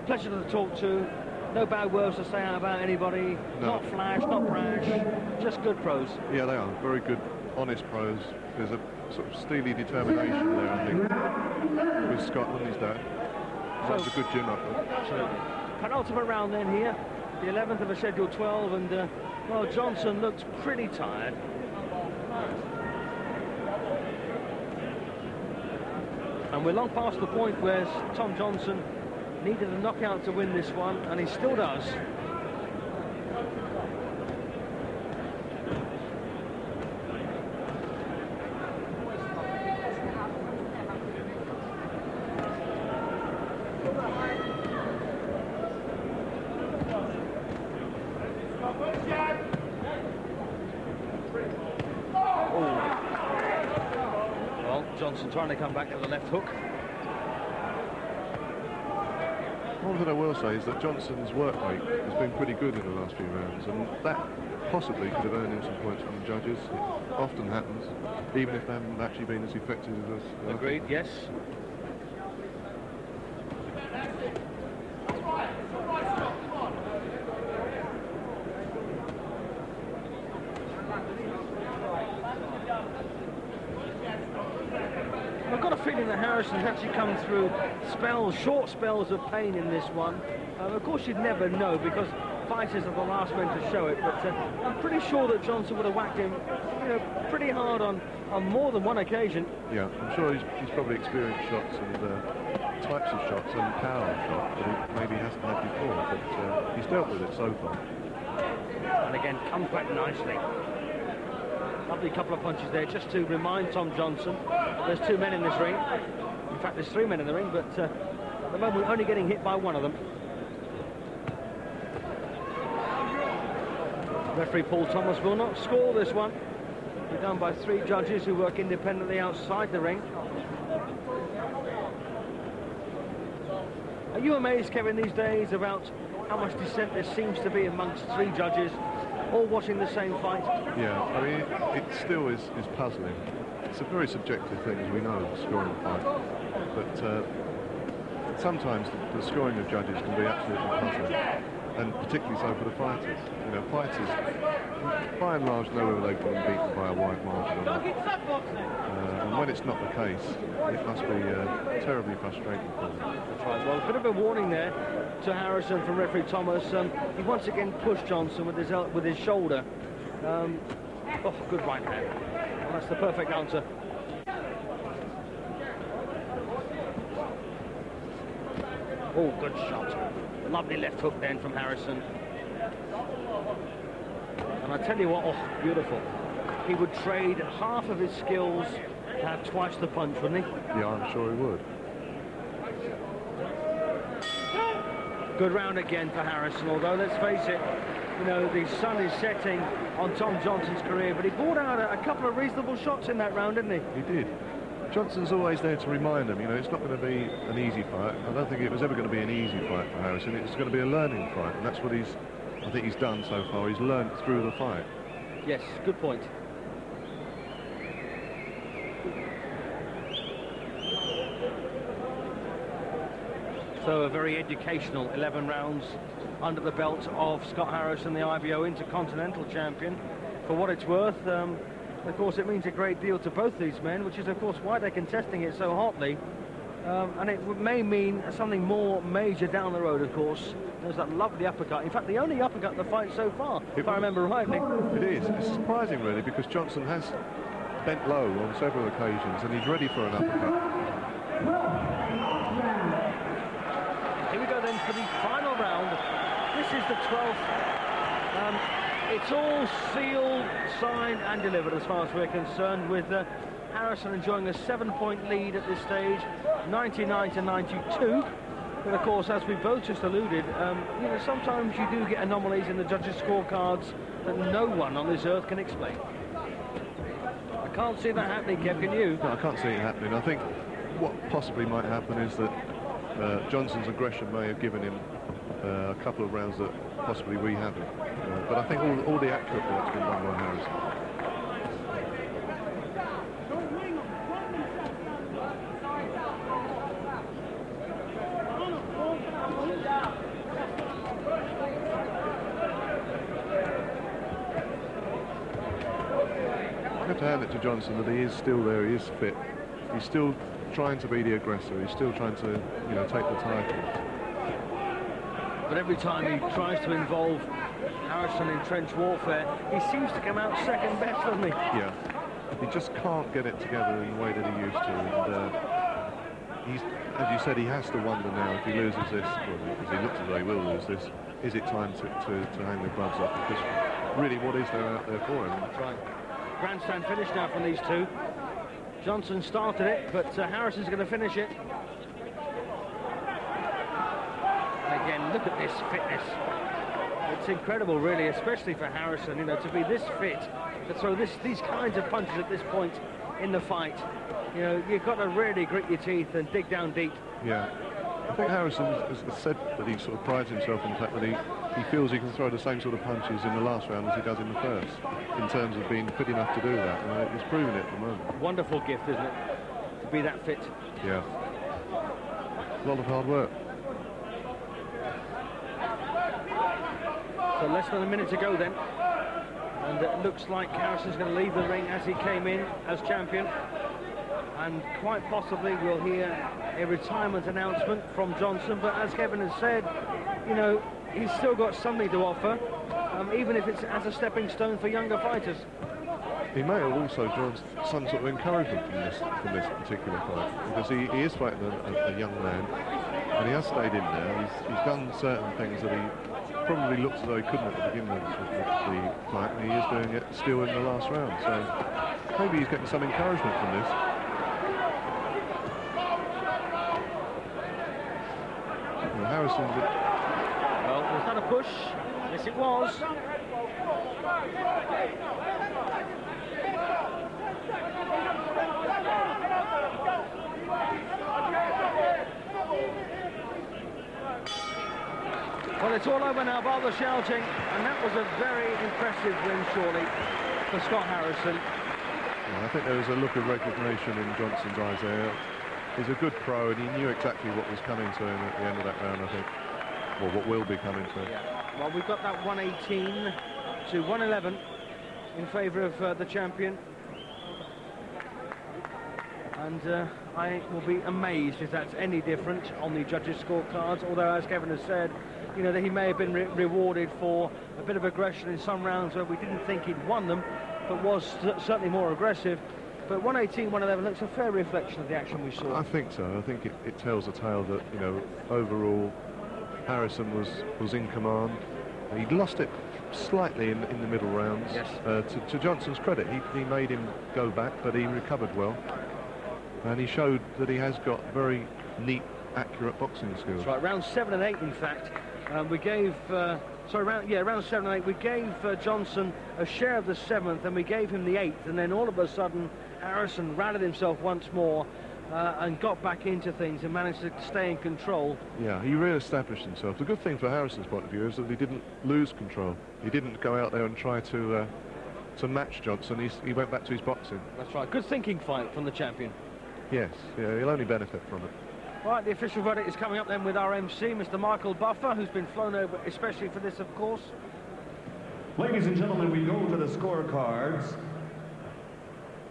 pleasure to talk to, no bad words to say about anybody, no. Not flash, not brash, just good pros. Yeah, they are. Very good, honest pros. There's a sort of steely determination there, I think, with Scott and his dad. So, that's a good gym up there. Absolutely. Penultimate round then here. the 11th of a scheduled 12, and well, Johnson looked pretty tired. And we're long past the point where Tom Johnson needed a knockout to win this one, and he still does. Johnson trying to come back to the left hook. One thing I will say is that Johnson's work rate has been pretty good in the last few rounds, and that possibly could have earned him some points from the judges. It often happens, even if they haven't actually been as effective as us. Agreed, yes. I've got a feeling that Harrison's actually come through short spells of pain in this one. Of course, you'd never know because fighters are the last men to show it, but I'm pretty sure that Johnson would have whacked him, pretty hard on more than one occasion. Yeah, I'm sure he's probably experienced shots and types of shots and power of shots that he maybe hasn't had before, but he's dealt with it so far. And again, comes back nicely. Lovely couple of punches there, just to remind Tom Johnson there's two men in this ring. In fact, there's three men in the ring, but at the moment we're only getting hit by one of them. Referee Paul Thomas will not score this one. We're done by three judges who work independently outside the ring. Are you amazed, Kevin, these days about how much dissent there seems to be amongst three judges all watching the same fight? Yeah, I mean, it still is puzzling. It's a very subjective thing, as we know, scoring a fight. But sometimes the scoring of judges can be absolutely puzzling, and particularly so for the fighters. Fighters, by and large, know whether they've been beaten by a wide margin or not. And when it's not the case, it must be terribly frustrating for them. That's right. Well, a bit of a warning there to Harrison from referee Thomas. He once again pushed Johnson with his shoulder. Oh, good right hand. Well, that's the perfect answer. Oh, good shot. Lovely left hook then from Harrison. And I tell you what, oh, beautiful. He would trade half of his skills to have twice the punch, wouldn't he? Yeah, I'm sure he would. Good round again for Harrison, although let's face it, the sun is setting on Tom Johnson's career, but he brought out a couple of reasonable shots in that round, didn't he? He did. Johnson's always there to remind him, it's not going to be an easy fight. I don't think it was ever going to be an easy fight for Harrison. It's going to be a learning fight, and that's what I think he's done so far. He's learned through the fight. Yes, good point. So a very educational 11 rounds under the belt of Scott Harrison, the IBO Intercontinental Champion. For what it's worth, of course, it means a great deal to both these men, which is, of course, why they're contesting it so hotly. And it may mean something more major down the road, of course. There's that lovely uppercut. In fact, the only uppercut in the fight so far, if I remember rightly. It is. It's surprising, really, because Johnson has bent low on several occasions, and he's ready for an uppercut. Here we go then for the final round. This is the 12th. It's all sealed, signed and delivered as far as we're concerned, with Harrison enjoying a 7-point lead at this stage, 99-92. But of course, as we both just alluded, sometimes you do get anomalies in the judges' scorecards that no one on this earth can explain. I can't see that happening, Kev, can you? No, I can't see it happening. I think what possibly might happen is that Johnson's aggression may have given him a couple of rounds that possibly we haven't. But I think all the accurate work's been done by Harrison. I have to hand it to Johnson that he is still there, he is fit. He's still trying to be the aggressor, he's still trying to, take the title. But every time he tries to involve Harrison in trench warfare, he seems to come out second best, doesn't he? Yeah. He just can't get it together in the way that he used to. And he's, as you said, he has to wonder now if he loses this, well, because he looks as though he will lose this, is it time to hang the gloves up? Because really, what is there out there for him? That's right. Grandstand finish now from these two. Johnson started it, but Harrison's going to finish it. Again, look at this fitness. It's incredible, really, especially for Harrison, you know, to be this fit, to throw these kinds of punches at this point in the fight. You know, you've got to really grit your teeth and dig down deep. Yeah. I think Harrison has said that he sort of prides himself in the fact that he feels he can throw the same sort of punches in the last round as he does in the first, in terms of being fit enough to do that. And he's proven it at the moment. Wonderful gift, isn't it, to be that fit? Yeah. A lot of hard work. So less than a minute to go then. And it looks like Harrison's going to leave the ring as he came in as champion. And quite possibly we'll hear a retirement announcement from Johnson. But as Kevin has said, you know, he's still got something to offer, even if it's as a stepping stone for younger fighters. He may have also drawn some sort of encouragement from this particular fight, because he is fighting a young man, and he has stayed in there. He's done certain things that he probably looks as though he couldn't at the beginning of the fight, and he is doing it still in the last round. So maybe he's getting some encouragement from this. Well, Harrison's... Well, was that a push? Yes, it was. Well, it's all over now, bar the shouting, and that was a very impressive win, surely, for Scott Harrison. Yeah, I think there was a look of recognition in Johnson's eyes there. He's a good pro, and he knew exactly what was coming to him at the end of that round, I think. Or what will be coming to him. Yeah. Well, we've got that 118 to 111 in favour of the champion. And I will be amazed if that's any different on the judges' scorecards, although, as Kevin has said, you know, that he may have been rewarded for a bit of aggression in some rounds where we didn't think he'd won them, but was certainly more aggressive. But 118, 111 looks a fair reflection of the action we saw. I think so. I think it tells a tale that, you know, overall Harrison was in command. He'd lost it slightly in the middle rounds. Yes. To Johnson's credit, he made him go back, but he recovered well. And he showed that he has got very neat, accurate boxing skills. That's right, round 7 and 8, in fact. We gave, round 7 and 8, we gave Johnson a share of the 7th, and we gave him the 8th, and then all of a sudden Harrison rallied himself once more and got back into things and managed to stay in control. Yeah, he re-established himself. The good thing for Harrison's point of view is that he didn't lose control. He didn't go out there and try to match Johnson. He went back to his boxing. That's right, good thinking fight from the champion. Yes, yeah, he'll only benefit from it. Right, the official verdict is coming up then with our MC, Mr. Michael Buffer, who's been flown over especially for this, of course. Ladies and gentlemen, we go to the scorecards.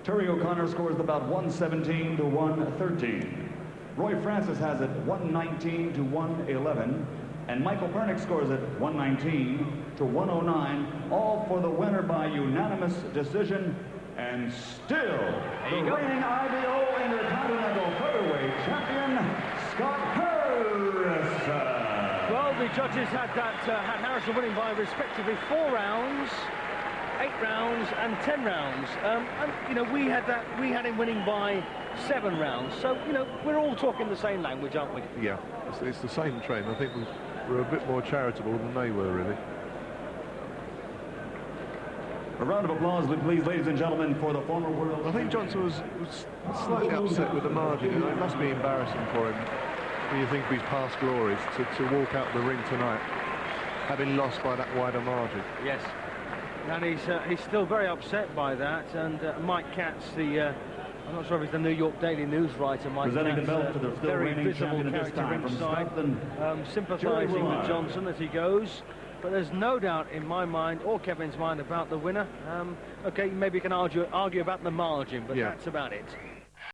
Terry O'Connor scores about 117 to 113. Roy Francis has it 119 to 111. And Michael Pernick scores it 119 to 109. All for the winner by unanimous decision. And still, the reigning IBO Intercontinental Featherweight Champion, Scott Harrison. Well, the judges had Harrison winning by respectively 4 rounds, 8 rounds, and 10 rounds. And you know, we had him winning by 7 rounds. So you know, we're all talking the same language, aren't we? Yeah, it's the same trend. I think we're a bit more charitable than they were, really. A round of applause, please, ladies and gentlemen, for the former world. I think Johnson was slightly upset with the margin. You know, it must be embarrassing for him, when you think of his past glories, to walk out the ring tonight, having lost by that wider margin. Yes, and he's still very upset by that. And Mike Katz, I'm not sure if he's the New York Daily News writer, Mike Presenting Katz, the belt to the still very reigning visible champion at this character time from inside, Scotland, sympathising with Johnson as he goes. But there's no doubt in my mind, or Kevin's mind, about the winner. Okay, maybe you can argue about the margin, but that's about it.